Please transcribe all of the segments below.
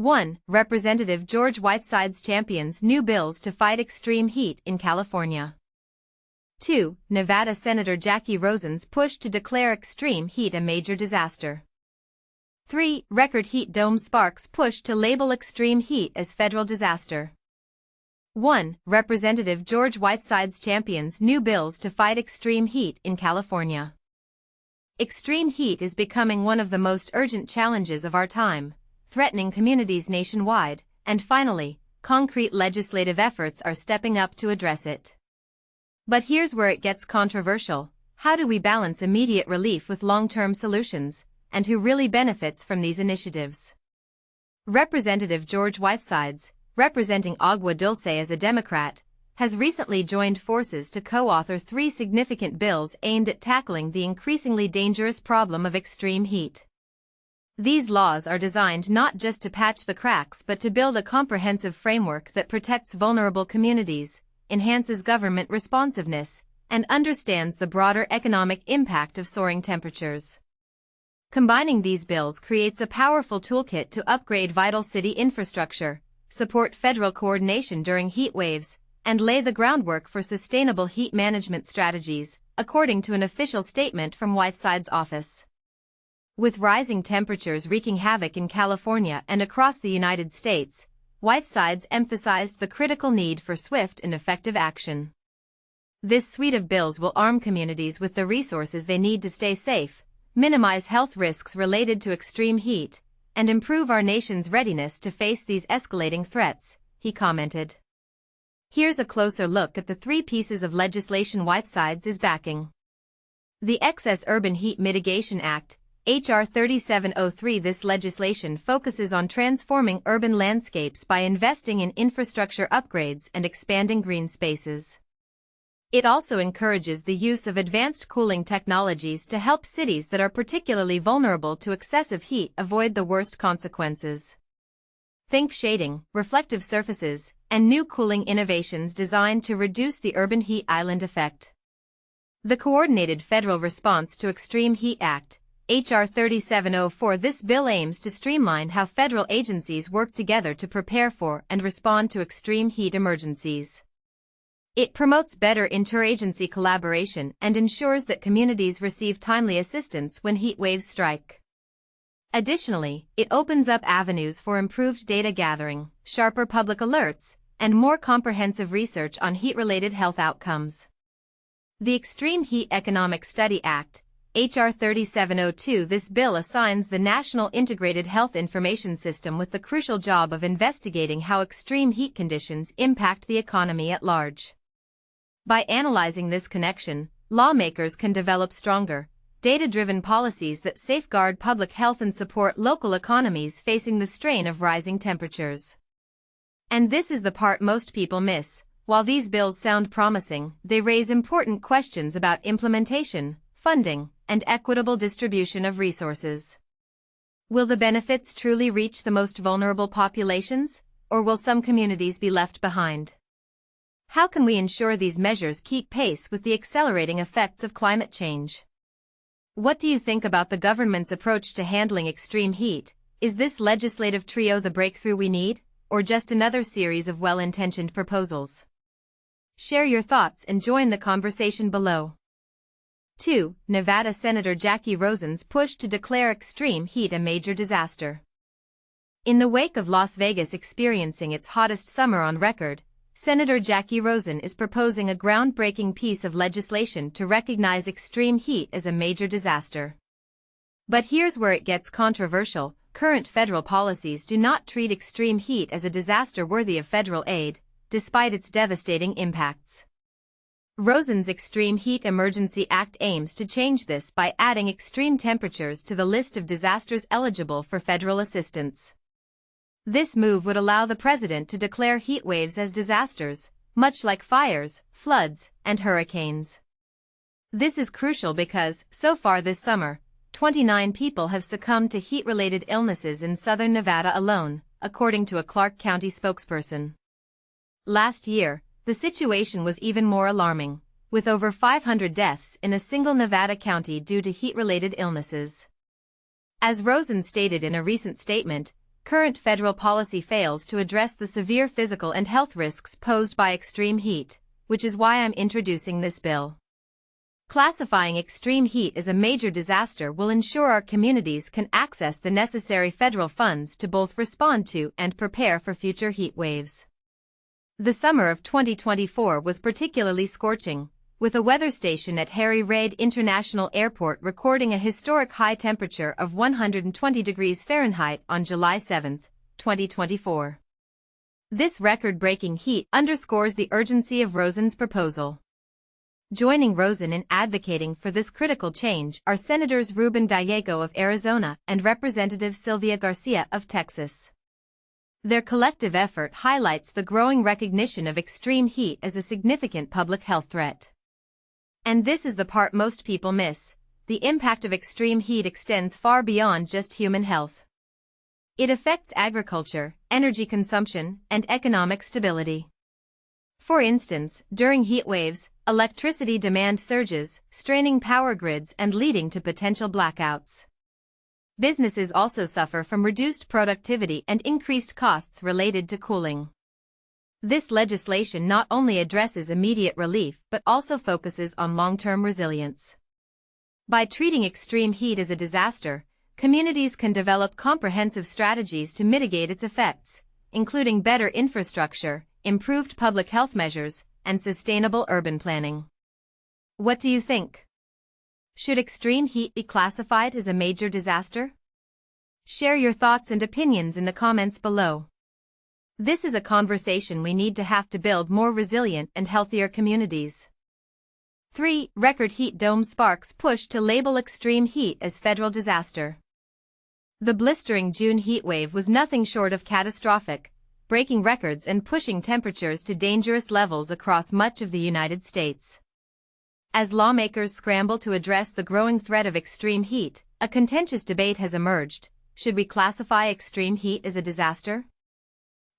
1. Representative George Whitesides champions new bills to fight extreme heat in California. 2. Nevada Senator Jacky Rosen's push to declare extreme heat a major disaster. 3. Record heat dome sparks push to label extreme heat as federal disaster. 1. Representative George Whitesides champions new bills to fight extreme heat in California. Extreme heat is becoming one of the most urgent challenges of our time, threatening communities nationwide, and finally, concrete legislative efforts are stepping up to address it. But here's where it gets controversial. How do we balance immediate relief with long-term solutions, and who really benefits from these initiatives? Representative George Whitesides, representing Agua Dulce as a Democrat, has recently joined forces to co-author 3 significant bills aimed at tackling the increasingly dangerous problem of extreme heat. These laws are designed not just to patch the cracks but to build a comprehensive framework that protects vulnerable communities, enhances government responsiveness, and understands the broader economic impact of soaring temperatures. Combining these bills creates a powerful toolkit to upgrade vital city infrastructure, support federal coordination during heat waves, and lay the groundwork for sustainable heat management strategies, according to an official statement from Whitesides' office. With rising temperatures wreaking havoc in California and across the United States, Whitesides emphasized the critical need for swift and effective action. This suite of bills will arm communities with the resources they need to stay safe, minimize health risks related to extreme heat, and improve our nation's readiness to face these escalating threats, he commented. Here's a closer look at the 3 pieces of legislation Whitesides is backing. The Excess Urban Heat Mitigation Act, H.R. 3703. This legislation focuses on transforming urban landscapes by investing in infrastructure upgrades and expanding green spaces. It also encourages the use of advanced cooling technologies to help cities that are particularly vulnerable to excessive heat avoid the worst consequences. Think shading, reflective surfaces, and new cooling innovations designed to reduce the urban heat island effect. The Coordinated Federal Response to Extreme Heat Act, H.R. 3704. This bill aims to streamline how federal agencies work together to prepare for and respond to extreme heat emergencies. It promotes better interagency collaboration and ensures that communities receive timely assistance when heat waves strike. Additionally, it opens up avenues for improved data gathering, sharper public alerts, and more comprehensive research on heat-related health outcomes. The Extreme Heat Economic Study Act, H.R. 3702. This bill assigns the National Integrated Health Information System with the crucial job of investigating how extreme heat conditions impact the economy at large. By analyzing this connection, lawmakers can develop stronger, data-driven policies that safeguard public health and support local economies facing the strain of rising temperatures. And this is the part most people miss. While these bills sound promising, they raise important questions about implementation, funding, and equitable distribution of resources. Will the benefits truly reach the most vulnerable populations, or will some communities be left behind? How can we ensure these measures keep pace with the accelerating effects of climate change? What do you think about the government's approach to handling extreme heat? Is this legislative trio the breakthrough we need, or just another series of well-intentioned proposals? Share your thoughts and join the conversation below. 2. Nevada Senator Jacky Rosen's push to declare extreme heat a major disaster. In the wake of Las Vegas experiencing its hottest summer on record, Senator Jacky Rosen is proposing a groundbreaking piece of legislation to recognize extreme heat as a major disaster. But here's where it gets controversial. Current federal policies do not treat extreme heat as a disaster worthy of federal aid, despite its devastating impacts. Rosen's Extreme Heat Emergency Act aims to change this by adding extreme temperatures to the list of disasters eligible for federal assistance. This move would allow the president to declare heat waves as disasters, much like fires, floods, and hurricanes. This is crucial because, so far this summer, 29 people have succumbed to heat-related illnesses in southern Nevada alone, according to a Clark County spokesperson. Last year, the situation was even more alarming, with over 500 deaths in a single Nevada county due to heat-related illnesses. As Rosen stated in a recent statement, current federal policy fails to address the severe physical and health risks posed by extreme heat, which is why I'm introducing this bill. Classifying extreme heat as a major disaster will ensure our communities can access the necessary federal funds to both respond to and prepare for future heat waves. The summer of 2024 was particularly scorching, with a weather station at Harry Reid International Airport recording a historic high temperature of 120 degrees Fahrenheit on July 7, 2024. This record-breaking heat underscores the urgency of Rosen's proposal. Joining Rosen in advocating for this critical change are Senators Ruben Gallego of Arizona and Representative Sylvia Garcia of Texas. Their collective effort highlights the growing recognition of extreme heat as a significant public health threat. And this is the part most people miss: the impact of extreme heat extends far beyond just human health. It affects agriculture, energy consumption, and economic stability. For instance, during heat waves, electricity demand surges, straining power grids and leading to potential blackouts. Businesses also suffer from reduced productivity and increased costs related to cooling. This legislation not only addresses immediate relief but also focuses on long-term resilience. By treating extreme heat as a disaster, communities can develop comprehensive strategies to mitigate its effects, including better infrastructure, improved public health measures, and sustainable urban planning. What do you think? Should extreme heat be classified as a major disaster? Share your thoughts and opinions in the comments below. This is a conversation we need to have to build more resilient and healthier communities. 3. Record heat dome sparks push to label extreme heat as federal disaster. The blistering June heatwave was nothing short of catastrophic, breaking records and pushing temperatures to dangerous levels across much of the United States. As lawmakers scramble to address the growing threat of extreme heat, a contentious debate has emerged: should we classify extreme heat as a disaster?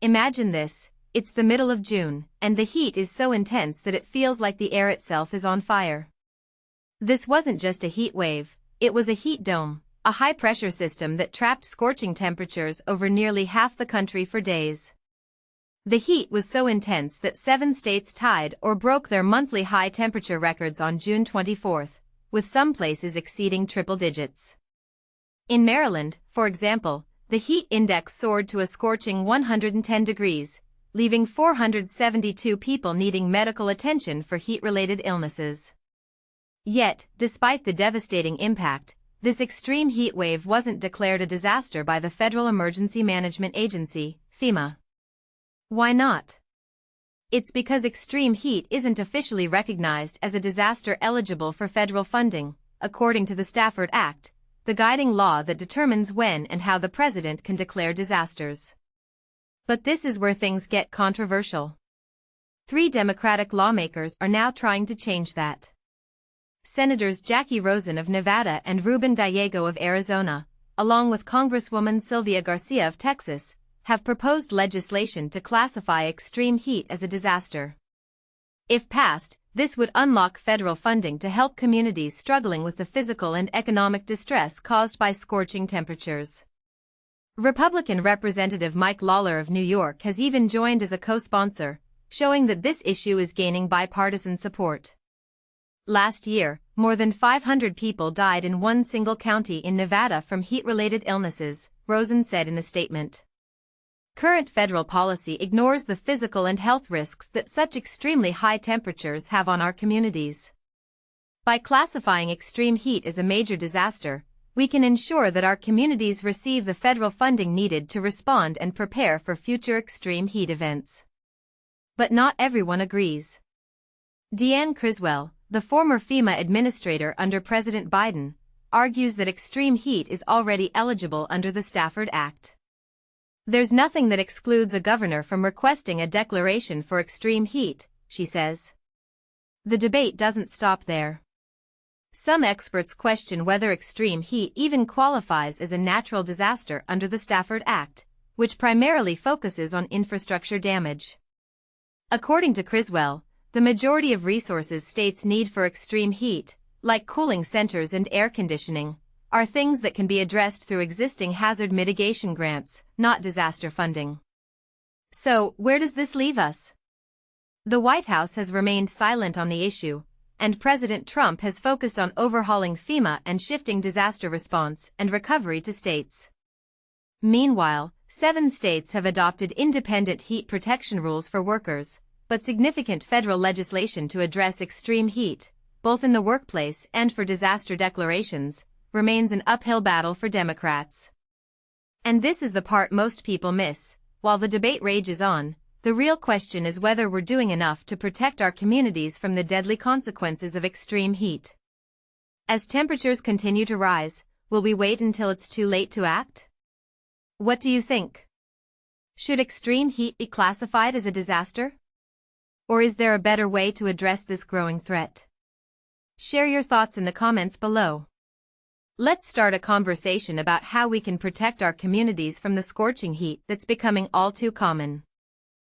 Imagine this: it's the middle of June, and the heat is so intense that it feels like the air itself is on fire. This wasn't just a heat wave, it was a heat dome, a high-pressure system that trapped scorching temperatures over nearly half the country for days. The heat was so intense that 7 states tied or broke their monthly high temperature records on June 24, with some places exceeding triple digits. In Maryland, for example, the heat index soared to a scorching 110 degrees, leaving 472 people needing medical attention for heat-related illnesses. Yet, despite the devastating impact, this extreme heat wave wasn't declared a disaster by the Federal Emergency Management Agency, FEMA. Why not? It's because extreme heat isn't officially recognized as a disaster eligible for federal funding, according to the Stafford Act, the guiding law that determines when and how the president can declare disasters. But this is where things get controversial. 3 Democratic lawmakers are now trying to change that. Senators Jacky Rosen of Nevada and Ruben Gallego of Arizona, along with Congresswoman Sylvia Garcia of Texas, have proposed legislation to classify extreme heat as a disaster. If passed, this would unlock federal funding to help communities struggling with the physical and economic distress caused by scorching temperatures. Republican Representative Mike Lawler of New York has even joined as a co-sponsor, showing that this issue is gaining bipartisan support. Last year, more than 500 people died in one single county in Nevada from heat-related illnesses, Rosen said in a statement. Current federal policy ignores the physical and health risks that such extremely high temperatures have on our communities. By classifying extreme heat as a major disaster, we can ensure that our communities receive the federal funding needed to respond and prepare for future extreme heat events. But not everyone agrees. Deanne Criswell, the former FEMA administrator under President Biden, argues that extreme heat is already eligible under the Stafford Act. There's nothing that excludes a governor from requesting a declaration for extreme heat, she says. The debate doesn't stop there. Some experts question whether extreme heat even qualifies as a natural disaster under the Stafford Act, which primarily focuses on infrastructure damage. According to Criswell, the majority of resources states need for extreme heat, like cooling centers and air conditioning, are things that can be addressed through existing hazard mitigation grants, not disaster funding. So, where does this leave us? The White House has remained silent on the issue, and President Trump has focused on overhauling FEMA and shifting disaster response and recovery to states. Meanwhile, 7 states have adopted independent heat protection rules for workers, but significant federal legislation to address extreme heat, both in the workplace and for disaster declarations, remains an uphill battle for Democrats. And this is the part most people miss. While the debate rages on, the real question is whether we're doing enough to protect our communities from the deadly consequences of extreme heat. As temperatures continue to rise, will we wait until it's too late to act? What do you think? Should extreme heat be classified as a disaster? Or is there a better way to address this growing threat? Share your thoughts in the comments below. Let's start a conversation about how we can protect our communities from the scorching heat that's becoming all too common.